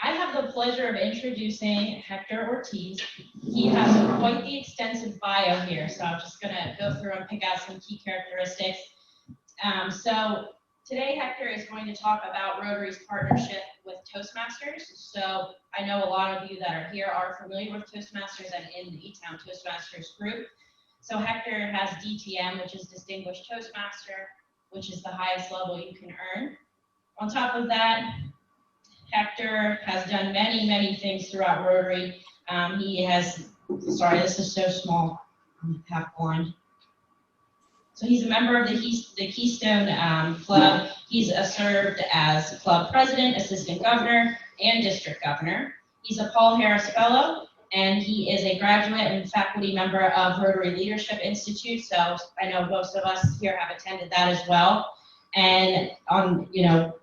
I have the pleasure of introducing Hector Ortiz. He has quite the extensive bio here, so I'm just gonna go through and pick out some key characteristics. So today Hector is going to talk about Rotary's partnership with Toastmasters. So I know a lot of you that are here are familiar with Toastmasters and in the Etown Toastmasters group. So Hector has DTM, which is Distinguished Toastmaster, which is the highest level you can earn. On top of that, Hector has done many, many things throughout Rotary. He has, sorry, this is so small, I'm half blind. So he's a member of the Keystone Club. He's served as club president, assistant governor, and district governor. He's a Paul Harris Fellow, and he is a graduate and faculty member of Rotary Leadership Institute. So I know most of us here have attended that as well. And on a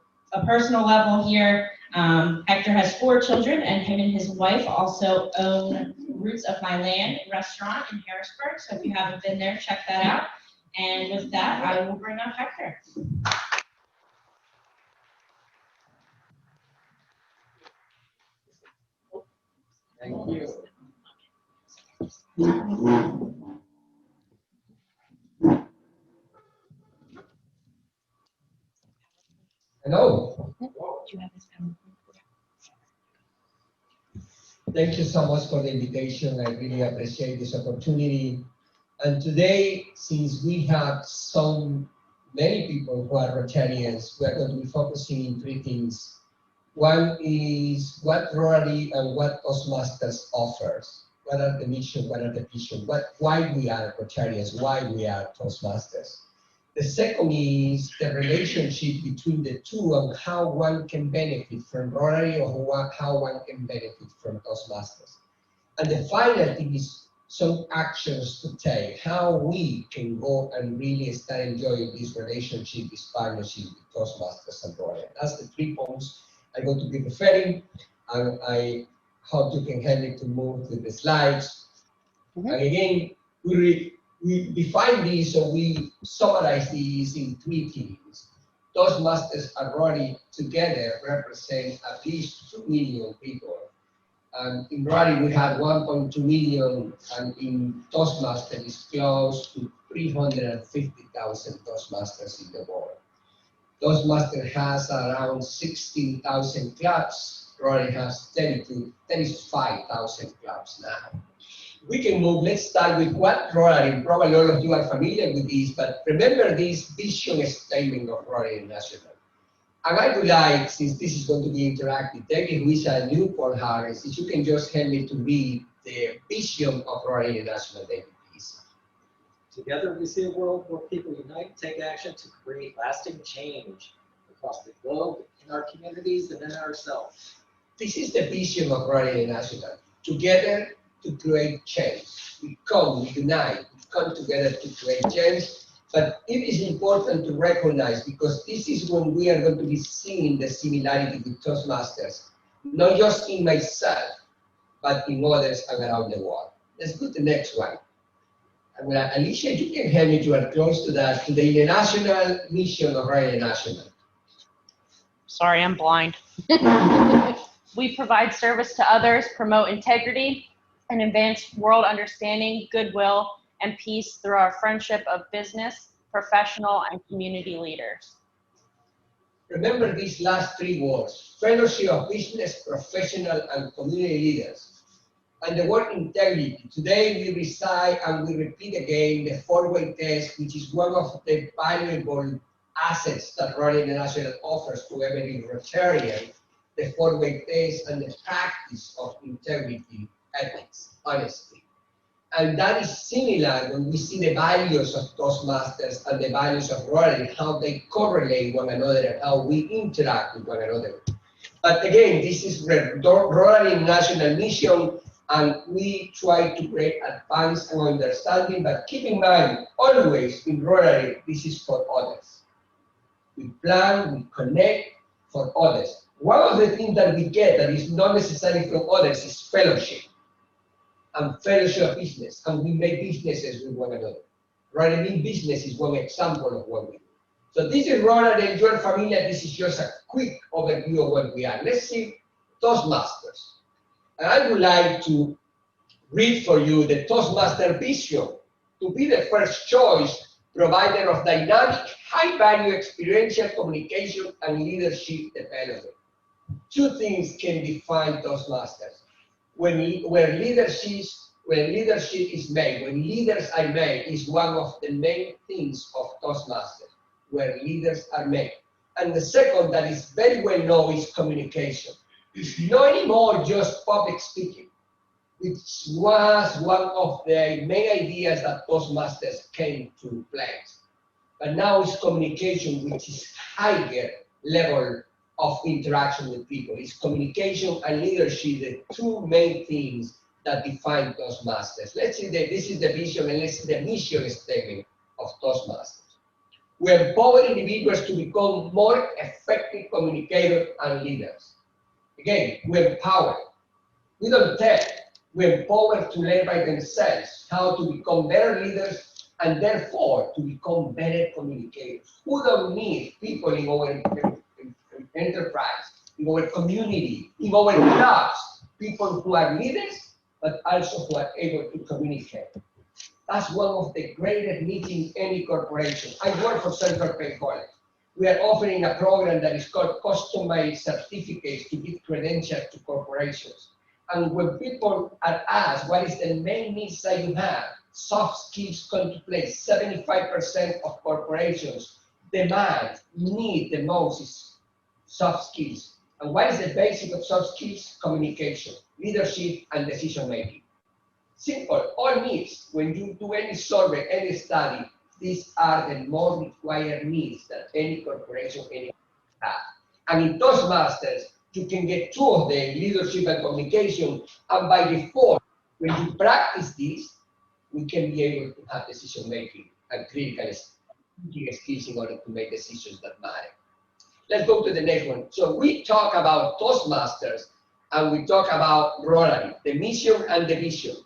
personal level here, Hector has 4 children, and him and his wife also own Roots of My Land restaurant in Harrisburg. So if you haven't been there, check that out. And with that, I will bring up Hector. Thank you. Hello. Thank you so much for the invitation. I really appreciate this opportunity. And today, since we have so many people who are Rotarians, we are going to be focusing in 3 things. One is what Rotary and what Toastmasters offers. What are the mission, what are the vision, why we are Rotarians, why we are Toastmasters. The second is the relationship between the two and how one can benefit from Rotary or how one can benefit from Toastmasters. And the final thing is some actions to take, how we can go and really start enjoying this relationship, this partnership with Toastmasters and Rotary. That's the 3 points I'm going to be referring, and I hope you can help me to move to the slides. And again, we define this, so we summarize these in 3 things. Toastmasters and Rotary together represent at least 2 million people. And in Rotary, we had 1.2 million, and in Toastmasters, it's close to 350,000 Toastmasters in the world. Toastmasters has around 16,000 clubs. Rotary has 35,000 clubs now. We can move, let's start with what Rotary, probably all of you are familiar with this, but remember this vision statement of Rotary International. And I would like, since this is going to be interactive, David, who is a new Paul Harris, if you can just help me to read the vision of Rotary International, David, please. Together we see a world where people unite and take action to create lasting change across the globe, in our communities, and in ourselves. This is the vision of Rotary International. Together to create change. We come, we unite, we come together to create change. But it is important to recognize, because this is when we are going to be seeing the similarity with Toastmasters, not just in myself, but in others around the world. Let's go to the next one. Alicia, you can help me, you are close to that, to the international mission of Rotary International. Sorry, I'm blind. We provide service to others, promote integrity, and advance world understanding, goodwill, and peace through our friendship of business, professional, and community leaders. Remember these last 3 words: fellowship of business, professional, and community leaders. And the word integrity. Today we recite and we repeat again the 4-way test, which is one of the valuable assets that Rotary International offers to every Rotarian. The 4-way test and the practice of integrity, ethics, honesty. And that is similar when we see the values of Toastmasters and the values of Rotary, how they correlate one another and how we interact with one another. But again, this is Rotary National Mission, and we try to create advance and understanding, but keep in mind, always in Rotary, this is for others. We plan, we connect for others. One of the things that we get that is not necessarily from others is fellowship. And fellowship of business, and we make businesses with one another. Rotary business is one example of what we do. So this is Rotary, you're familiar, this is just a quick overview of what we are. Let's see Toastmasters. And I would like to read for you the Toastmaster vision to be the first choice provider of dynamic, high-value experiential communication and leadership development. Two things can define Toastmasters. When leadership is made, when leaders are made, is one of the main things of Toastmasters, where leaders are made. And the second that is very well known is communication. It's not anymore just public speaking, which was one of the main ideas that Toastmasters came to place. But now it's communication, which is higher level of interaction with people. It's communication and leadership, the two main things that define Toastmasters. Let's see that this is the vision and let's see the mission statement of Toastmasters. We empower individuals to become more effective communicators and leaders. Again, we empower. We don't tell. We empower to learn by themselves how to become better leaders and therefore to become better communicators. We don't need people in our enterprise, in our community, in our clubs, people who are leaders, but also who are able to communicate. That's one of the greatest needs in any corporation. I work for Central Penn College. We are offering a program that is called customized certificates to give credentials to corporations. And when people are asked what is the main needs that you have, soft skills come to play. 75% of corporations need the most is soft skills. And what is the basic of soft skills? Communication, leadership, and decision making. Simple, all needs. When you do any survey, any study, these are the most required needs that any corporation has. And in Toastmasters, you can get two of them, leadership and communication, and by default, when you practice this, we can be able to have decision making and critical skills in order to make decisions that matter. Let's go to the next one. So we talk about Toastmasters and we talk about Rotary, the mission and the vision.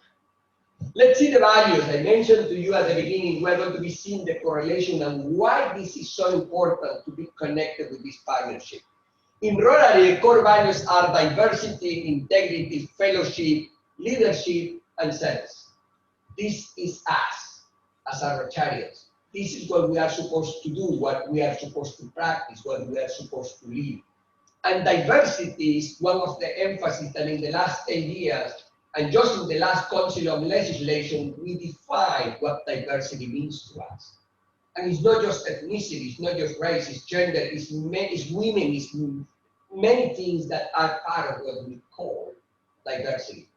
Let's see the values. I mentioned to you at the beginning, we're going to be seeing the correlation and why this is so important to be connected with this partnership. In Rotary, the core values are diversity, integrity, fellowship, leadership, and service. This is us as our Rotarians. This is what we are supposed to do, what we are supposed to practice, what we are supposed to live. And diversity is one of the emphasis that in the last 10 years, and just in the last Council of Legislation, we define what diversity means to us. And it's not just ethnicity, it's not just race, it's gender, it's men, it's women, it's many things that are part of what we call diversity.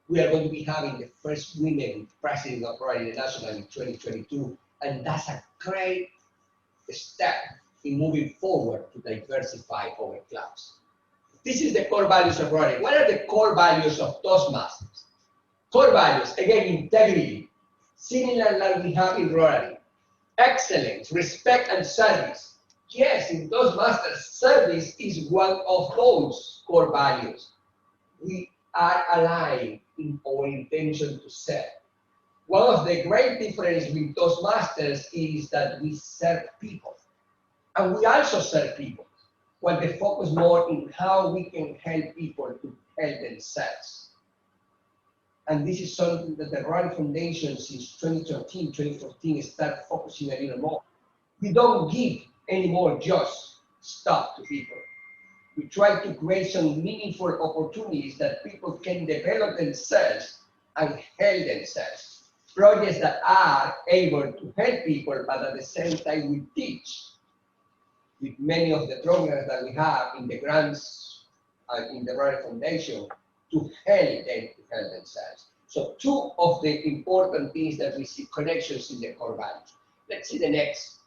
We are going to be having the first women president of Rotary International in 2022, and that's a great step in moving forward to diversify our clubs. This is the core values of Rotary. What are the core values of Toastmasters? Core values, again, integrity, similar like we have in Rotary. Excellence, respect, and service. Yes, in Toastmasters, service is one of those core values. We are aligned in our intention to serve. One of the great differences with Toastmasters is that we serve people. And we also serve people. When they focus more in how we can help people to help themselves. And this is something that the Rotary Foundation since 2013, 2014 started focusing a little more. We don't give anymore just stuff to people. We try to create some meaningful opportunities that people can develop themselves and help themselves. Projects that are able to help people, but at the same time we teach with many of the programs that we have in the grants in the Rotary Foundation to help them to help themselves. So two of the important things that we see connections in the core values. Let's see the next.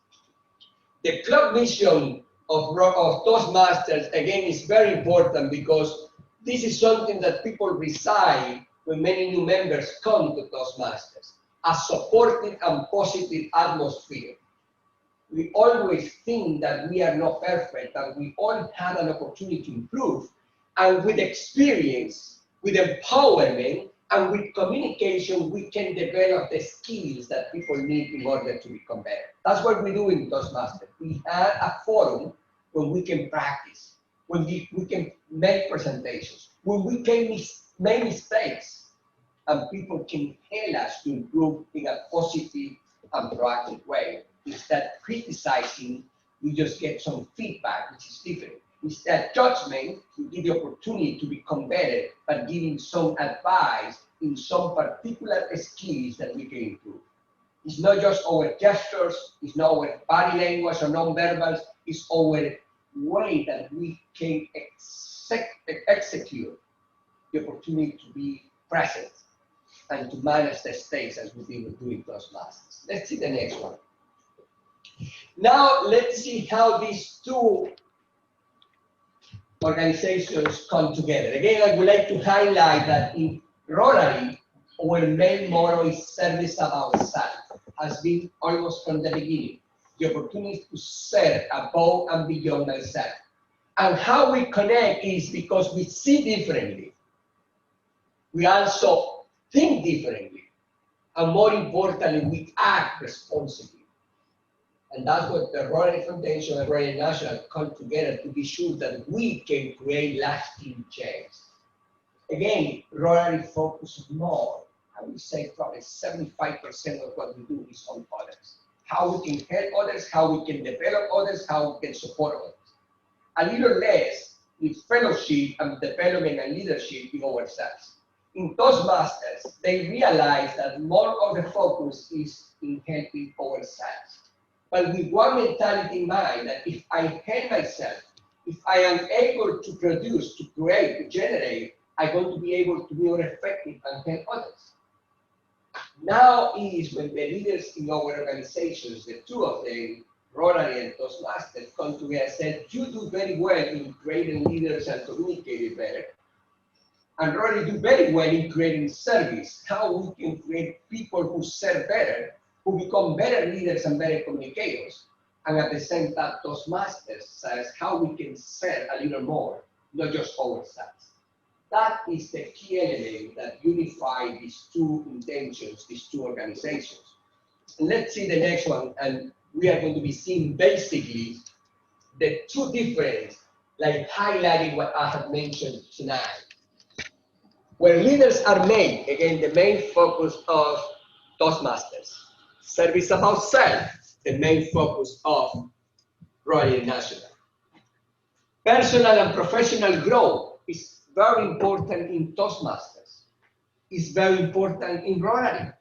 The club mission of Toastmasters, again, is very important because this is something that people receive when many new members come to Toastmasters, a supportive and positive atmosphere. We always think that we are not perfect and we all have an opportunity to improve. And with experience, with empowerment, and with communication, we can develop the skills that people need in order to become better. That's what we do in Toastmasters. We have a forum where we can practice. when we can make presentations, when we can make mistakes, and people can help us to improve in a positive and proactive way. Instead of criticizing, we just get some feedback, which is different. Instead of judgment, we give the opportunity to become better by giving some advice in some particular skills that we can improve. It's not just our gestures, it's not our body language or non-verbals, it's our way that we can execute the opportunity to be present and to manage the stakes as we've been doing Toastmasters. Let's see the next one. Now, let's see how these two organizations come together. Again, I would like to highlight that in Rotary, our main motto is service about self, has been almost from the beginning. The opportunity to serve above and beyond myself. And how we connect is because we see differently. We also think differently. And more importantly, we act responsibly. And that's what the Rotary Foundation and Rotary National come together to be sure that we can create lasting change. Again, Rotary focuses more. I would say probably 75% of what we do is on others. How we can help others, how we can develop others, how we can support others. A little less with fellowship and development and leadership in ourselves. In Toastmasters, they realize that more of the focus is in helping ourselves. But with one mentality in mind, that if I help myself, if I am able to produce, to create, to generate, I'm going to be able to be more effective and help others. Now is when the leaders in our organizations, the two of them, Rotary and Toastmasters, come together and said, you do very well in creating leaders and communicating better. And Rotary do very well in creating service. How we can create people who serve better, who become better leaders and better communicators. And at the same time, Toastmasters says how we can serve a little more, not just ourselves. That is the key element that unifies these two intentions, these two organizations. And let's see the next one, and we are going to be seeing basically the two different, like highlighting what I have mentioned tonight. Where leaders are made, again, the main focus of Toastmasters. Service about self, the main focus of Rotary National. Personal and professional growth is very important in Toastmasters. It's very important in Rotary.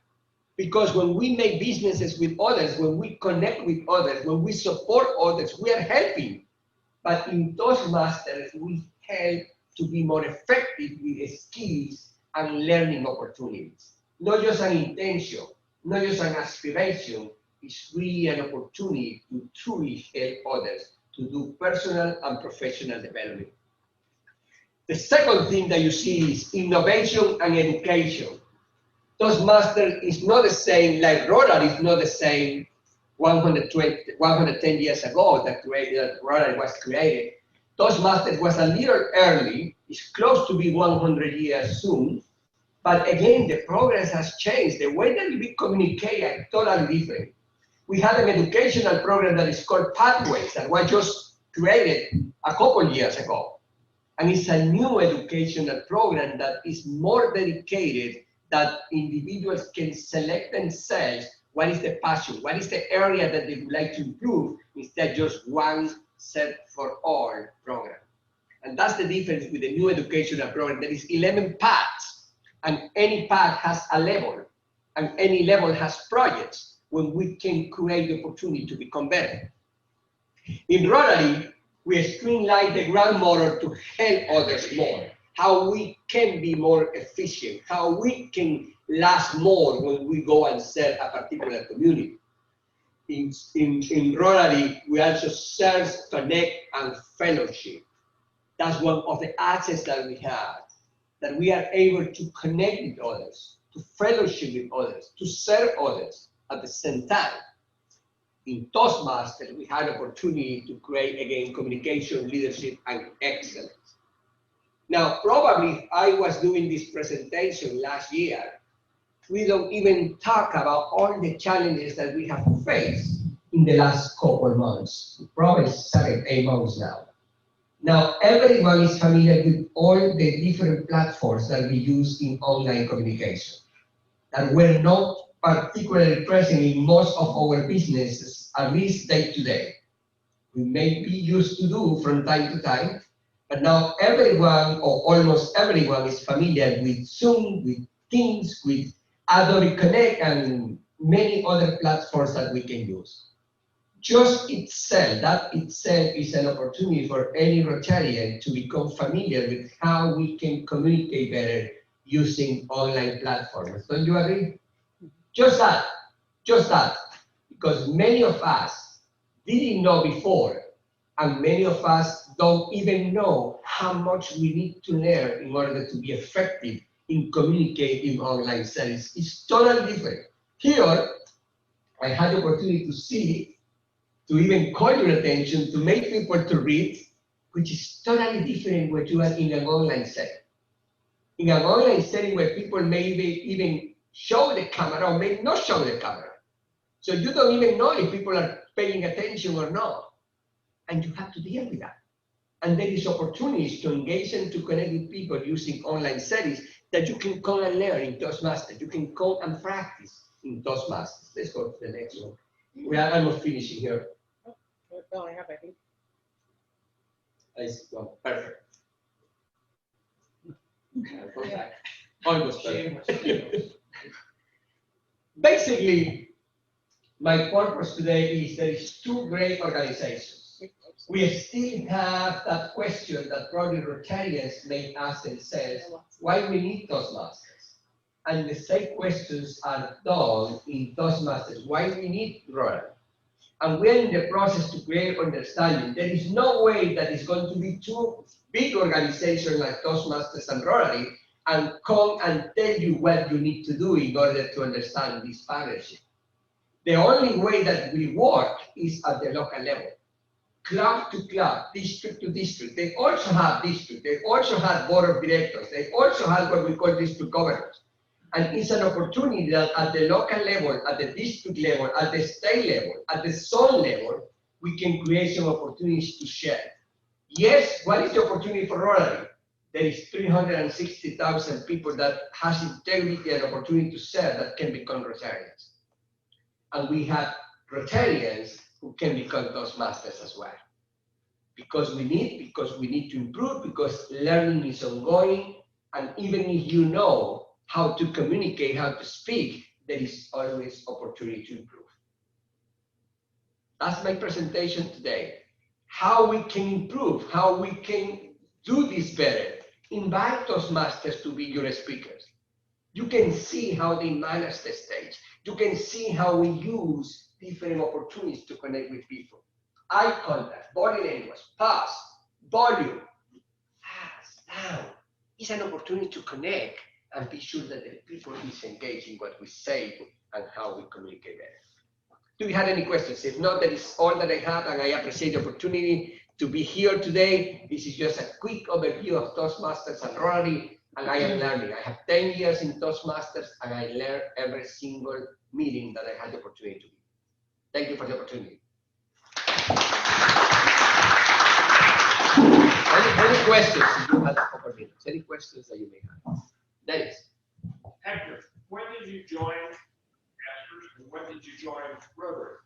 Because when we make businesses with others, when we connect with others, when we support others, we are helping. But in Toastmasters, we help to be more effective with skills and learning opportunities. Not just an intention, not just an aspiration, it's really an opportunity to truly help others to do personal and professional development. The second thing that you see is innovation and education. Toastmasters is not the same, like Rotary is not the same 110 years ago that Rotary was created. Toastmasters was a little early, it's close to be 100 years soon, but again, the progress has changed. The way that we communicate is totally different. We have an educational program that is called Pathways that was just created a couple years ago. And it's a new educational program that is more dedicated that individuals can select themselves what is the passion, what is the area that they would like to improve, instead just one set for all program. And that's the difference with the new educational program. There is 11 paths, and any path has a level, and any level has projects when we can create the opportunity to become better. In Rotary, we streamline the ground model to help others more, how we can be more efficient, how we can last more when we go and serve a particular community. In Rotary, we also serve, connect, and fellowship. That's one of the assets that we have, that we are able to connect with others, to fellowship with others, to serve others at the same time. In Toastmasters, we had opportunity to create, again, communication, leadership, and excellence. Now, probably if I was doing this presentation last year, we don't even talk about all the challenges that we have faced in the last couple of months, probably 7, 8 months now. Now, everyone is familiar with all the different platforms that we use in online communication. And we're not particularly present in most of our businesses, at least day to day. We may be used to do from time to time, but now everyone or almost everyone is familiar with Zoom, with Teams, with Adobe Connect, and many other platforms that we can use. Just itself, that itself is an opportunity for any Rotarian to become familiar with how we can communicate better using online platforms. Don't you agree? Just that, because many of us didn't know before, and many of us don't even know how much we need to learn in order to be effective in communicating online settings. It's totally different. Here, I had the opportunity to see, to even call your attention, to make people to read, which is totally different what you are in an online setting. In an online setting where people maybe even show the camera or maybe not show the camera. So you don't even know if people are paying attention or not. And you have to deal with that. And there is opportunities to engage and to connect with people using online settings that you can come and learn in Toastmasters. You can come and practice in Toastmasters. Let's go to the next one. We are almost finishing here. That's all I have, I think. Well, perfect. Almost perfect. Basically, my purpose today is there is two great organizations. We still have that question that probably Rotarians may ask themselves, why we need Toastmasters? And the same questions are done in Toastmasters, why we need Rotary? And we're in the process to create understanding. There is no way that it's going to be two big organizations like Toastmasters and Rotary and come and tell you what you need to do in order to understand this partnership. The only way that we work is at the local level. Club to club, district to district. They also have district. They also have board of directors. They also have what we call district governors. And it's an opportunity that at the local level, at the district level, at the state level, at the zone level, we can create some opportunities to share. Yes, what is the opportunity for Rotary? There is 360,000 people that has integrity and opportunity to share that can become Rotarians. And we have Rotarians who can become Toastmasters as well. Because we need to improve, because learning is ongoing, and even if you know how to communicate, how to speak, there is always opportunity to improve. That's my presentation today. How we can improve, how we can do this better. Invite Toastmasters to be your speakers. You can see how they manage the stage. You can see how we use different opportunities to connect with people. Eye contact, body language, pause, volume, fast, down. It's an opportunity to connect and be sure that the people is engaged in what we say and how we communicate better. Do you have any questions? If not, that is all that I have, and I appreciate the opportunity to be here today. This is just a quick overview of Toastmasters and Rotary, and I am learning. I have 10 years in Toastmasters, and I learn every single meeting that I had the opportunity to be. Thank you for the opportunity. Any questions you have over minutes? Any questions that you may have? Dennis. Hector, when did you join Masters and when did you join Rotary?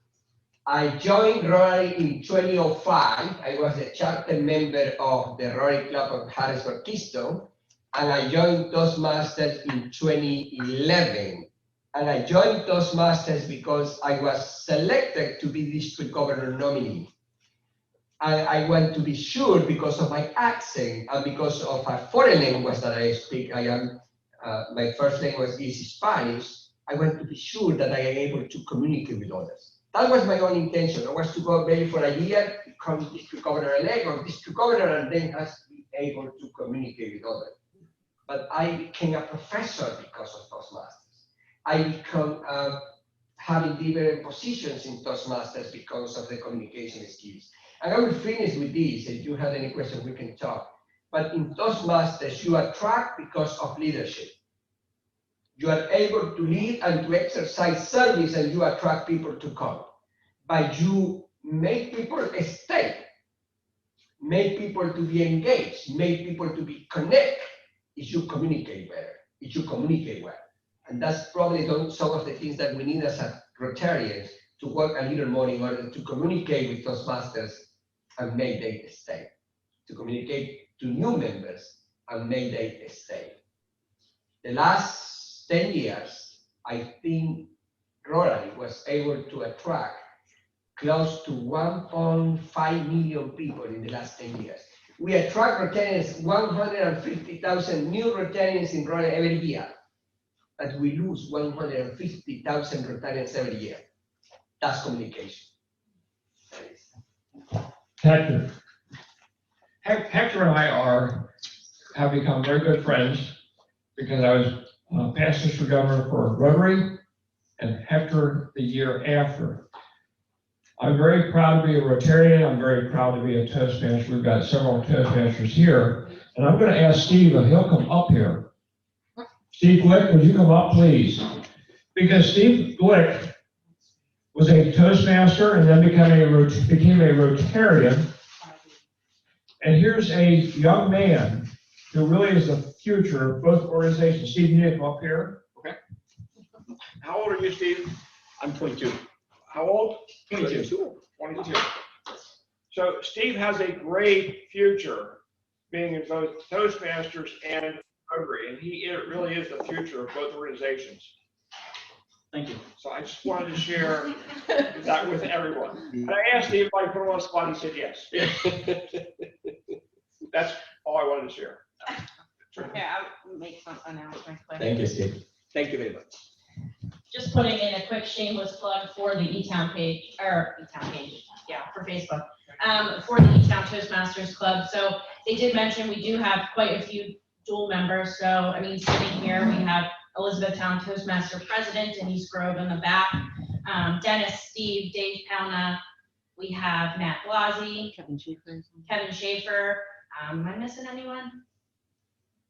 I joined Rotary in 2005. I was a charter member of the Rotary Club of Harrisburg Keystone, and I joined Toastmasters in 2011. And I joined Toastmasters because I was selected to be district governor nominee. I want to be sure, because of my accent and because of a foreign language that I speak, my first language is Spanish. I want to be sure that I am able to communicate with others. That was my own intention. I was to go maybe for a year, become district governor-elect or district governor, and then has to be able to communicate with others. But I became a professor because of Toastmasters. I become having different positions in Toastmasters because of the communication skills. And I will finish with this. If you have any questions, we can talk. But in Toastmasters, you attract because of leadership. You are able to lead and to exercise service, and you attract people to come. But you make people stay. make people to be engaged, make people to be connect, is you communicate better, is you communicate well. And that's probably some of the things that we need as a Rotarians to work a little more in order to communicate with Toastmasters and make them stay, to communicate to new members and make them stay. The last 10 years, I think Rotary was able to attract close to 1.5 million people in the last 10 years. We attract Rotarians, 150,000 new Rotarians in Rotary every year, but we lose 150,000 Rotarians every year. That's communication. Hector. Hector and I have become very good friends because I was past district governor for Rotary and Hector the year after. I'm very proud to be a Rotarian. I'm very proud to be a Toastmaster. We've got several Toastmasters here. And I'm going to ask Steve if he'll come up here. Steve Glick, would you come up, please? Because Steve Glick was a Toastmaster and then became a Rotarian. And here's a young man who really is the future of both organizations. Steve, you need to come up here. Okay. How old are you, Steve? I'm 22. How old? 22. 22. So Steve has a great future being in both Toastmasters and Rotary, and it really is the future of both organizations. Thank you. So I just wanted to share that with everyone. And I asked Steve if I put him on the spot, he said yes. That's all I wanted to share. Yeah, I'll make some announcements quick. Thank you, Steve. Thank you very much. Just putting in a quick shameless plug for the Etown page, yeah, for Facebook, for the Etown Toastmasters Club. So they did mention we do have quite a few dual members. So, I mean, sitting here, we have Elizabethtown Toastmaster President Denise Grove in the back, Dennis, Steve, Dave Pauna. We have Matt Blasi, Kevin Schaefer. Am I missing anyone?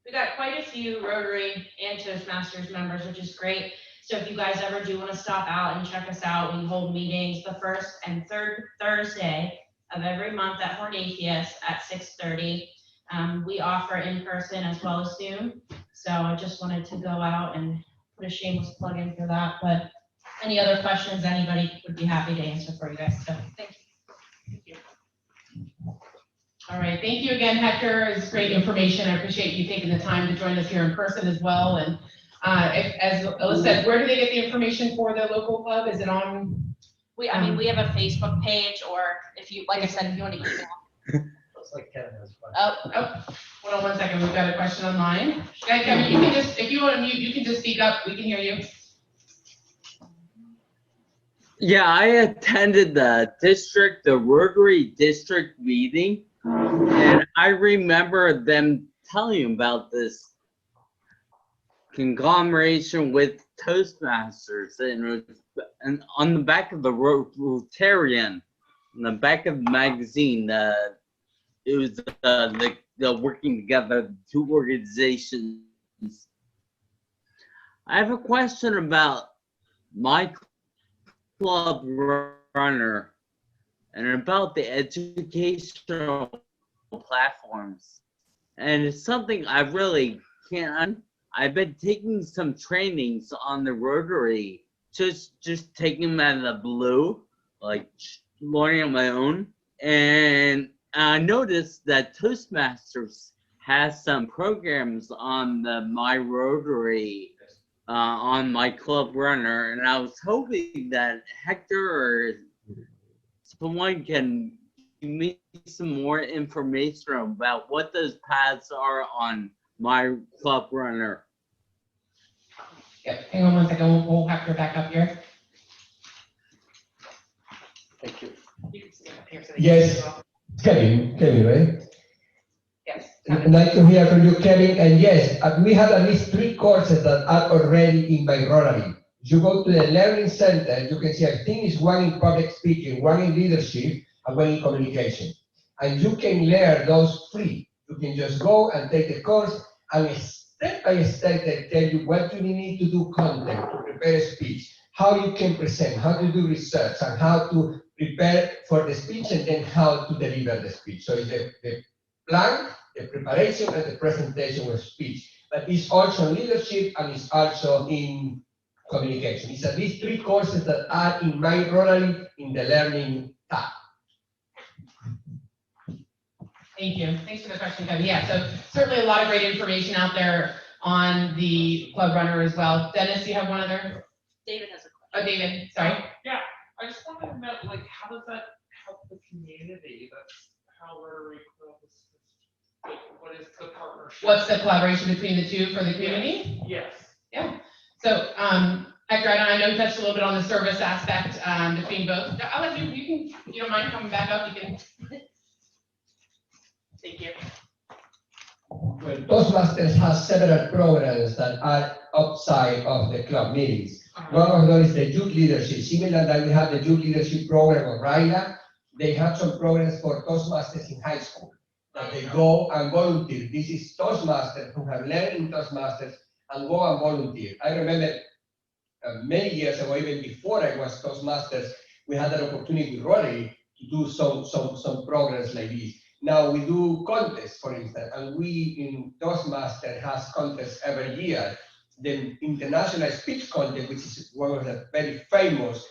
We got quite a few Rotary and Toastmasters members, which is great. So if you guys ever do want to stop out and check us out, we hold meetings the first and third Thursday of every month at Hornathius at 6:30. We offer in person as well as Zoom. So I just wanted to go out and put a shameless plug in for that. But any other questions, anybody would be happy to answer for you guys. So thank you. All right, thank you again, Hector. It's great information. I appreciate you taking the time to join us here in person as well. And as Alyssa said, where do they get the information for the local club? Is it on? We have a Facebook page, or if you, like I said, if you want to email. Looks like Kevin has one. Oh, hold on one second. We've got a question online. Okay, Kevin, you can just, if you want to mute, you can just speak up. We can hear you. Yeah, I attended the Rotary district meeting, and I remember them telling about this conglomeration with Toastmasters, and on the back of the Rotarian, on the back of the magazine, it was the working together, the two organizations. I have a question about my club runner and about the educational platforms, and it's something I really can't. I've been taking some trainings on the Rotary, just taking them out of the blue, like learning on my own, and I noticed that Toastmasters has some programs on the My Rotary on my club runner, and I was hoping that Hector or someone can give me some more information about what those paths are on my club runner. Yep, hang on one second. We'll have her back up here. Thank you. You can stand up here so Yes. Kevin, right? Yes. Nice to hear from you, Kevin. And yes, we have at least 3 courses that are already in my Rotary. You go to the Learning Center, you can see I think it's one in public speaking, one in leadership, and one in communication. And you can learn those free. You can just go and take the course, and step by step they tell you what you need to do content, to prepare a speech, how you can present, how to do research, and how to prepare for the speech and then how to deliver the speech. So it's the plan, the preparation, and the presentation of speech. But it's also leadership and it's also in communication. It's at least 3 courses that are in my Rotary in the learning tab. Thank you. Thanks for the question, Kevin. Yeah, so certainly a lot of great information out there on the club runner as well. Dennis, you have one other? David has a question. Oh, David, sorry. I just wanted to know, like, how does that help the community? That's how Rotary Club is, like, what is the partnership? What's the collaboration between the two for the community? Yes. So, Hector, I know you touched a little bit on the service aspect between both. I'll let you, if you don't mind coming back up, you can. Thank you. Well, Toastmasters has several programs that are outside of the club meetings. One of those is the youth leadership. Similar that we have the youth leadership program of RILA, they have some programs for Toastmasters in high school that they go and volunteer. This is Toastmasters who have learned in Toastmasters and go and volunteer. I remember many years ago, even before I was Toastmasters, we had an opportunity with Rotary to do some programs like this. Now we do contests, for instance, and we in Toastmasters has contests every year. The international speech contest, which is one of the very famous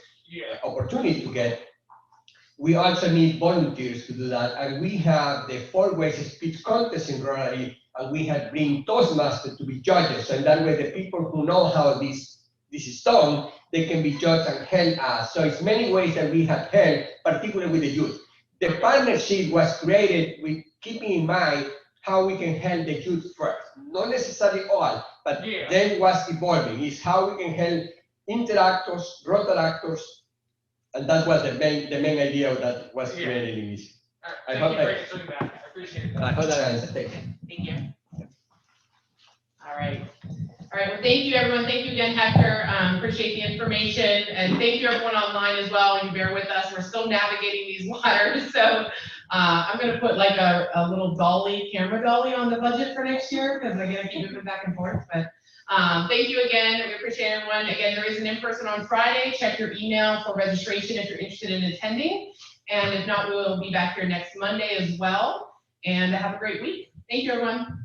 opportunity to get. We also need volunteers to do that, and we have the 4 ways speech contest in Rotary, and we have bring Toastmasters to be judges, and that way the people who know how this is done, they can be judged and help us. So it's many ways that we have helped, particularly with the youth. The partnership was created with keeping in mind how we can help the youth first, not necessarily all, but then was evolving, is how we can help interactors, Rotaractors, and that was the main idea that was created in this. Thank you for answering that. I appreciate that. I hope that answers. Thank you. Thank you. All right. Well, thank you, everyone. Thank you again, Hector. Appreciate the information. And thank you, everyone online as well. You bear with us. We're still navigating these waters. So I'm going to put like a little camera dolly on the budget for next year because I got to keep moving back and forth. But thank you again. We appreciate everyone. Again, there is an in-person on Friday. Check your email for registration if you're interested in attending. And if not, we will be back here next Monday as well. And have a great week. Thank you, everyone.